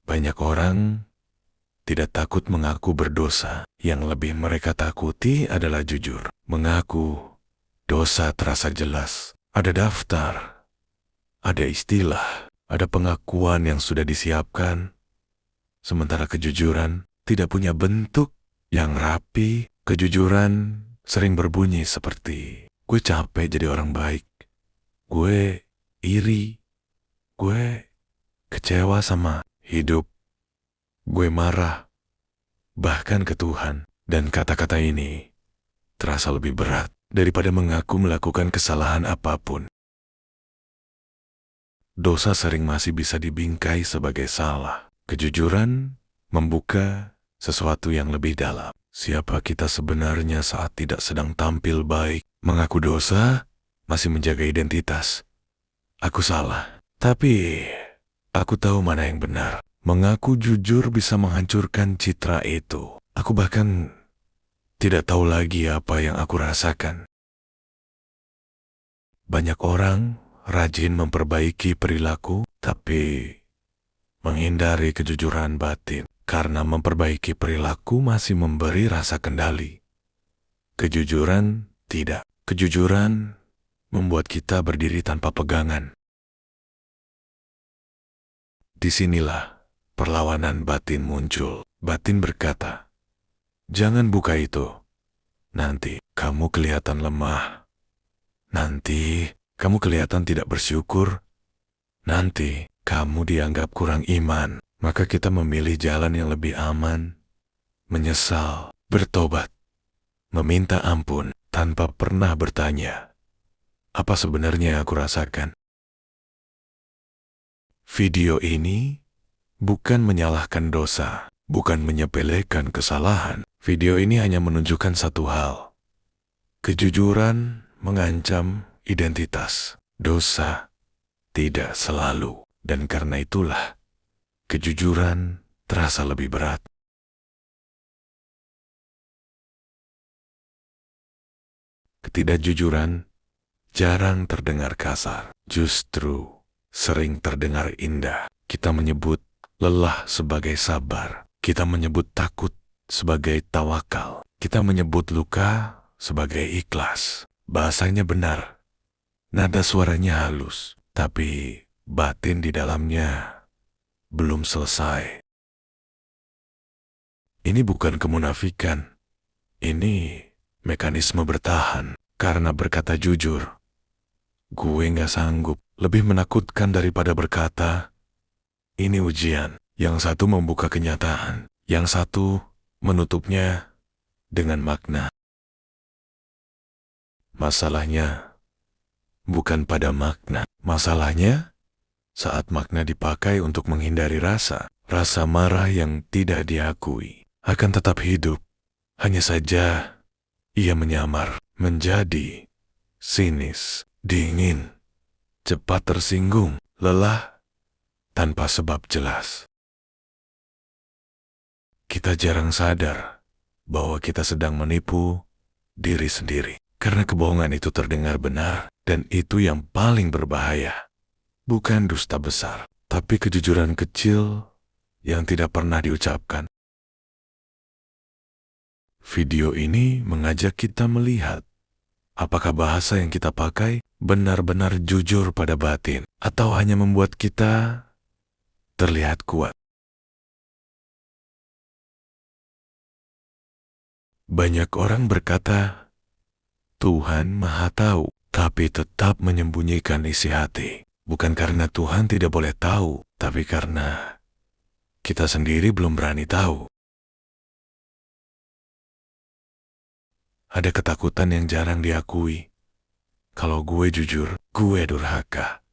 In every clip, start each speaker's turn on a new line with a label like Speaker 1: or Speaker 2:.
Speaker 1: Banyak orang tidak takut mengaku berdosa. Yang lebih mereka takuti adalah jujur. Mengaku dosa terasa jelas. Ada daftar, ada istilah, ada pengakuan yang sudah disiapkan. Sementara kejujuran tidak punya bentuk yang rapi. Kejujuran sering berbunyi seperti, gue capek jadi orang baik. Gue iri. Gue kecewa sama hidup. Gue marah, bahkan ke Tuhan. Dan kata-kata ini terasa lebih berat daripada mengaku melakukan kesalahan apapun. Dosa sering masih bisa dibingkai sebagai salah. Kejujuran membuka sesuatu yang lebih dalam. Siapa kita sebenarnya saat tidak sedang tampil baik. Mengaku dosa masih menjaga identitas. Aku salah, tapi aku tahu mana yang benar. Mengaku jujur bisa menghancurkan citra itu. Aku bahkan tidak tahu lagi apa yang aku rasakan. Banyak orang rajin memperbaiki perilaku, tapi menghindari kejujuran batin. Karena memperbaiki perilaku masih memberi rasa kendali. Kejujuran tidak. Kejujuran membuat kita berdiri tanpa pegangan. Disinilah perlawanan batin muncul. Batin berkata, jangan buka itu. Nanti kamu kelihatan lemah. Nanti kamu kelihatan tidak bersyukur. Nanti kamu dianggap kurang iman. Maka kita memilih jalan yang lebih aman. Menyesal, bertobat, meminta ampun tanpa pernah bertanya, apa sebenarnya yang aku rasakan? Video ini bukan menyalahkan dosa, bukan menyepelekan kesalahan. Video ini hanya menunjukkan satu hal. Kejujuran mengancam identitas. Dosa tidak selalu. Dan karena itulah, kejujuran terasa lebih berat. Ketidakjujuran jarang terdengar kasar. Justru sering terdengar indah. Kita menyebut lelah sebagai sabar. Kita menyebut takut sebagai tawakal. Kita menyebut luka sebagai ikhlas. Bahasanya benar. Nada suaranya halus. Tapi batin di dalamnya belum selesai. Ini bukan kemunafikan. Ini mekanisme bertahan. Karena berkata jujur, gue gak sanggup. Lebih menakutkan daripada berkata, ini ujian. Yang satu membuka kenyataan. Yang satu menutupnya dengan makna. Masalahnya bukan pada makna. Masalahnya saat makna dipakai untuk menghindari rasa. Rasa marah yang tidak diakui akan tetap hidup. Hanya saja ia menyamar menjadi sinis, dingin, cepat tersinggung, lelah tanpa sebab jelas. Kita jarang sadar bahwa kita sedang menipu diri sendiri. Karena kebohongan itu terdengar benar, dan itu yang paling berbahaya. Bukan dusta besar, tapi kejujuran kecil yang tidak pernah diucapkan. Video ini mengajak kita melihat apakah bahasa yang kita pakai benar-benar jujur pada batin, atau hanya membuat kita terlihat kuat. Banyak orang berkata, Tuhan Maha Tahu, tapi tetap menyembunyikan isi hati. Bukan karena Tuhan tidak boleh tahu, tapi karena kita sendiri belum berani tahu. Ada ketakutan yang jarang diakui. Kalau gue jujur, gue durhaka.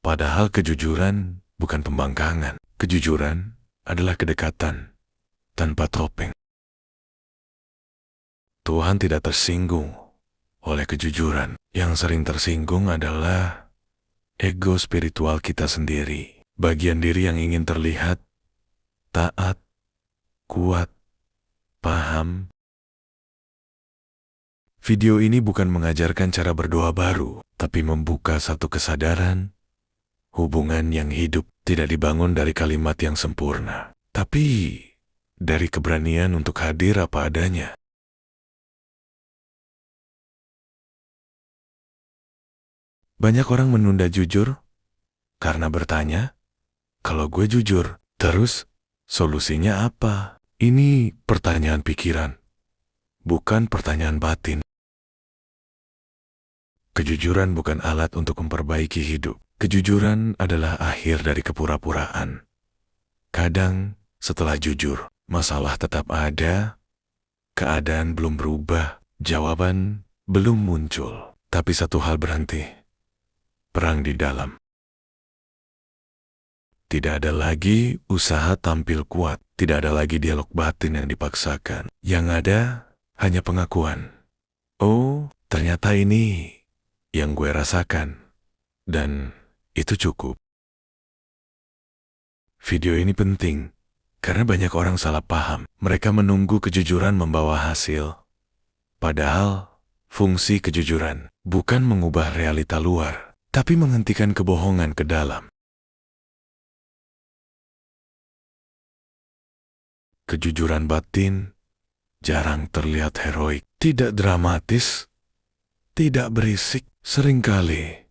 Speaker 1: Padahal kejujuran bukan pembangkangan. Kejujuran adalah kedekatan tanpa topeng. Tuhan tidak tersinggung oleh kejujuran. Yang sering tersinggung adalah ego spiritual kita sendiri. Bagian diri yang ingin terlihat taat, kuat, paham. Video ini bukan mengajarkan cara berdoa baru, tapi membuka satu kesadaran, hubungan yang hidup tidak dibangun dari kalimat yang sempurna, tapi dari keberanian untuk hadir apa adanya. Banyak orang menunda jujur karena bertanya, kalau gue jujur, terus solusinya apa? Ini pertanyaan pikiran, bukan pertanyaan batin. Kejujuran bukan alat untuk memperbaiki hidup. Kejujuran adalah akhir dari kepura-puraan. Kadang, setelah jujur, masalah tetap ada, keadaan belum berubah, jawaban belum muncul. Tapi satu hal berhenti, perang di dalam. Tidak ada lagi usaha tampil kuat, tidak ada lagi dialog batin yang dipaksakan. Yang ada, hanya pengakuan. Oh, ternyata ini yang gue rasakan. Dan itu cukup. Video ini penting, karena banyak orang salah paham. Mereka menunggu kejujuran membawa hasil. Padahal, fungsi kejujuran bukan mengubah realita luar, tapi menghentikan kebohongan ke dalam. Kejujuran batin jarang terlihat heroik, tidak dramatis, tidak berisik, seringkali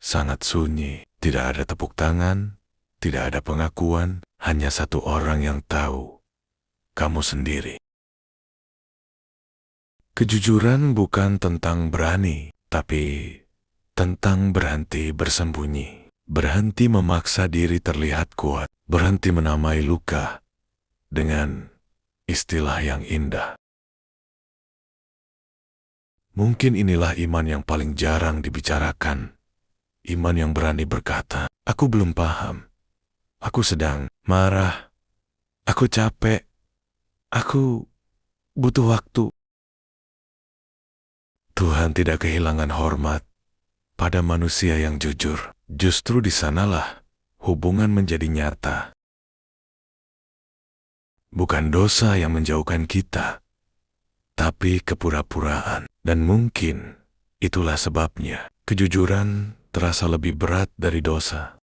Speaker 1: sangat sunyi. Tidak ada tepuk tangan, tidak ada pengakuan, hanya satu orang yang tahu, kamu sendiri. Kejujuran bukan tentang berani, tapi tentang berhenti bersembunyi. Berhenti memaksa diri terlihat kuat, berhenti menamai luka dengan istilah yang indah. Mungkin inilah iman yang paling jarang dibicarakan. Iman yang berani berkata, aku belum paham. Aku sedang marah. Aku capek. Aku butuh waktu. Tuhan tidak kehilangan hormat pada manusia yang jujur. Justru di sanalah hubungan menjadi nyata. Bukan dosa yang menjauhkan kita, tapi kepura-puraan. Dan mungkin itulah sebabnya kejujuran terasa lebih berat dari dosa.